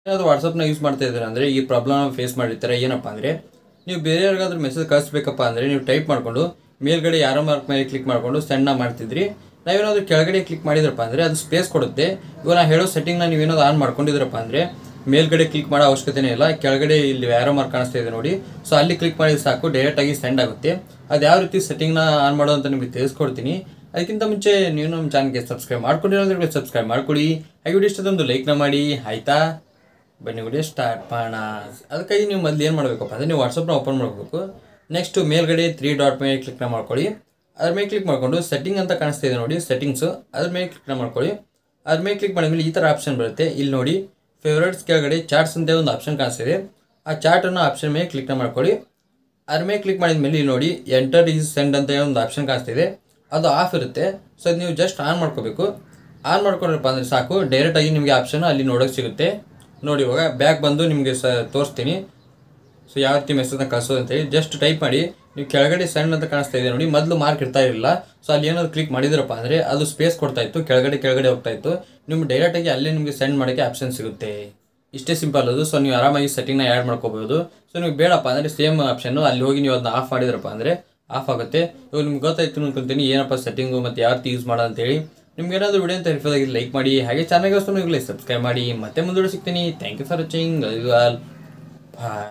ಏನಾದರೂ ವಾಟ್ಸಪ್ನ ಯೂಸ್ ಮಾಡ್ತಾ ಇದ್ದೀರಾ ಅಂದರೆ ಈ ಪ್ರಾಬ್ಲಮ್ ಫೇಸ್ ಮಾಡಿರ್ತಾರೆ. ಏನಪ್ಪ ಅಂದರೆ ನೀವು ಬೇರೆಯವ್ರಿಗಾದ್ರೂ ಮೆಸೇಜ್ ಕಳಿಸ್ಬೇಕಪ್ಪ ಅಂದರೆ ನೀವು ಟೈಪ್ ಮಾಡಿಕೊಂಡು ಮೇಲ್ಗಡೆ ಯಾರೋ ಮಾರ್ಕ್ ಮೇಲೆ ಕ್ಲಿಕ್ ಮಾಡಿಕೊಂಡು ಸೆಂಡ್ನ ಮಾಡ್ತಿದ್ರಿ. ನಾವೇನಾದರೂ ಕೆಳಗಡೆ ಕ್ಲಿಕ್ ಮಾಡಿದ್ರಪ್ಪ ಅಂದರೆ ಅದು ಸ್ಪೇಸ್ ಕೊಡುತ್ತೆ. ಇವಾಗ ನಾನು ಹೇಳೋ ಸೆಟ್ಟಿಂಗ್ನ ನೀವೇನಾದ್ರು ಆನ್ ಮಾಡ್ಕೊಂಡಿದ್ರಪ್ಪ ಅಂದರೆ ಮೇಲ್ಗಡೆ ಕ್ಲಿಕ್ ಮಾಡೋ ಅವಶ್ಯಕತೆನೇ ಇಲ್ಲ. ಕೆಳಗಡೆ ಇಲ್ಲಿ ಯಾರೋ ಮಾರ್ಕ್ ಕಾಣಿಸ್ತಾ ಇದೆ ನೋಡಿ, ಸೊ ಅಲ್ಲಿ ಕ್ಲಿಕ್ ಮಾಡಿದ್ರೆ ಸಾಕು, ಡೈರೆಕ್ಟಾಗಿ ಸೆಂಡ್ ಆಗುತ್ತೆ. ಅದು ಯಾವ ರೀತಿ ಸೆಟ್ಟಿಂಗ್ನ ಆನ್ ಮಾಡೋದು ಅಂತ ನಿಮಗೆ ತಿಳಿಸ್ಕೊಡ್ತೀನಿ. ಅದಕ್ಕಿಂತ ಮುಂಚೆ ನೀವು ನಮ್ಮ ಚಾನಲ್ಗೆ ಸಬ್ಸ್ಕ್ರೈಬ್ ಮಾಡ್ಕೊಂಡಿರೋದ್ರೆ ಸಬ್ಸ್ಕ್ರೈಬ್ ಮಾಡ್ಕೊಳ್ಳಿ. ಹಾಗೆ ವಿಡಿಯೋ ಇಷ್ಟೊಂದು ಲೈಕ್ನ ಮಾಡಿ, ಆಯಿತಾ? ಬನ್ನಿ ವಿಡಿಯೋ ಸ್ಟಾರ್ಟ್ ಮಾಡೋಣ. ಅದಕ್ಕಾಗಿ ನೀವು ಮೊದಲು ಏನು ಮಾಡಬೇಕಪ್ಪ ಅಂದರೆ ನೀವು ವಾಟ್ಸಪ್ನ ಓಪನ್ ಮಾಡಬೇಕು. ನೆಕ್ಸ್ಟು ಮೇಲ್ಗಡೆ 3 ಡಾಟ್ ಮೇಲೆ ಕ್ಲಿಕ್ನ ಮಾಡ್ಕೊಳ್ಳಿ. ಅದ್ರ ಮೇಲೆ ಕ್ಲಿಕ್ ಮಾಡಿಕೊಂಡು ಸೆಟ್ಟಿಂಗ್ ಅಂತ ಕಾಣಿಸ್ತಾ ಇದೆ ನೋಡಿ, ಸೆಟ್ಟಿಂಗ್ಸು, ಅದ್ರ ಮೇಲೆ ಕ್ಲಿಕ್ನ ಮಾಡ್ಕೊಳ್ಳಿ. ಅದ್ರ ಮೇಲೆ ಕ್ಲಿಕ್ ಮಾಡಿದ್ಮೇಲೆ ಈ ಥರ ಆಪ್ಷನ್ ಬರುತ್ತೆ. ಇಲ್ಲಿ ನೋಡಿ ಫೇವ್ರೇಟ್ಸ್ ಕೆಳಗಡೆ ಚಾರ್ಟ್ಸ್ ಅಂತ ಒಂದು ಆಪ್ಷನ್ ಕಾಣಿಸ್ತಿದೆ. ಆ ಚಾರ್ಟನ್ನು ಆಪ್ಷನ್ ಮೇಲೆ ಕ್ಲಿಕ್ನ ಮಾಡ್ಕೊಳ್ಳಿ. ಅದ್ರ ಮೇಲೆ ಕ್ಲಿಕ್ ಮಾಡಿದ್ಮೇಲೆ ಇಲ್ಲಿ ನೋಡಿ ಎಂಟರ್ ಈಸ್ ಸೆಂಡ್ ಅಂತ ಒಂದು ಆಪ್ಷನ್ ಕಾಣಿಸ್ತಿದೆ. ಅದು ಆಫ್ ಇರುತ್ತೆ. ಸೊ ಅದು ನೀವು ಜಸ್ಟ್ ಆನ್ ಮಾಡ್ಕೋಬೇಕು. ಆನ್ ಮಾಡ್ಕೊಂಡ್ರಪ್ಪ ಅಂದರೆ ಸಾಕು, ಡೈರೆಕ್ಟಾಗಿ ನಿಮಗೆ ಆಪ್ಷನ್ ಅಲ್ಲಿ ನೋಡೋಕ್ಕೆ ಸಿಗುತ್ತೆ. ನೋಡಿ ಇವಾಗ ಬ್ಯಾಕ್ ಬಂದು ನಿಮಗೆ ತೋರಿಸ್ತೀನಿ. ಸೊ ಯಾವ ರೀತಿ ಮೆಸೇಜ್ನ ಕಳಿಸೋದು ಅಂತೇಳಿ ಜಸ್ಟ್ ಟೈಪ್ ಮಾಡಿ. ನೀವು ಕೆಳಗಡೆ ಸೆಂಡ್ ಅಂತ ಕಾಣಿಸ್ತಾ ಇದೆ ನೋಡಿ, ಮೊದಲು ಮಾರ್ಕ್ ಇರ್ತಾ ಇರಲಿಲ್ಲ. ಸೊ ಅಲ್ಲಿ ಏನಾದ್ರು ಕ್ಲಿಕ್ ಮಾಡಿದ್ರಪ್ಪ ಅಂದರೆ ಅದು ಸ್ಪೇಸ್ ಕೊಡ್ತಾ ಇತ್ತು, ಕೆಳಗಡೆ ಹೋಗ್ತಾ ಇತ್ತು. ನಿಮ್ಗೆ ಡೈರೆಕ್ಟಾಗಿ ಅಲ್ಲೇ ನಿಮಗೆ ಸೆಂಡ್ ಮಾಡೋಕ್ಕೆ ಆಪ್ಷನ್ ಸಿಗುತ್ತೆ. ಇಷ್ಟೇ ಸಿಂಪಲ್ ಅದು. ಸೊ ನೀವು ಆರಾಮಾಗಿ ಸೆಟ್ಟಿಂಗ್ನ ಆ್ಯಡ್ ಮಾಡ್ಕೋಬೋದು. ಸೊ ನೀವು ಬೇಡಪ್ಪ ಅಂದರೆ ಸೇಮ್ ಆಪ್ಷನ್ನು ಅಲ್ಲಿ ಹೋಗಿ ನೀವು ಅದನ್ನ ಆಫ್ ಮಾಡಿದ್ರಪ್ಪ ಅಂದರೆ ಆಫ್ ಆಗುತ್ತೆ. ಇವಾಗ ನಿಮ್ಗೆ ಗೊತ್ತಾಯ್ತು ಅನ್ಕೊಂತೀನಿ ಏನಪ್ಪ ಸೆಟ್ಟಿಂಗು ಮತ್ತು ಯಾವ ರೀತಿ ಯೂಸ್ ಮಾಡೋದು ಅಂತೇಳಿ. ನಿಮ್ಗೆ ಏನಾದರೂ ವಿಡಿಯೋ ಅಂತ ಹೆಲ್ಪ್ಫುಲ್ ಆಗಿ ಲೈಕ್ ಮಾಡಿ, ಹಾಗೆ ಚಾನಲ್ಗೆ ಸಬ್ಸ್ಕ್ರೈಬ್ ಮಾಡಿ. ಮತ್ತೆ ಮುಂದೆ ಸಿಗ್ತೀನಿ. Thank you for watching. Bye.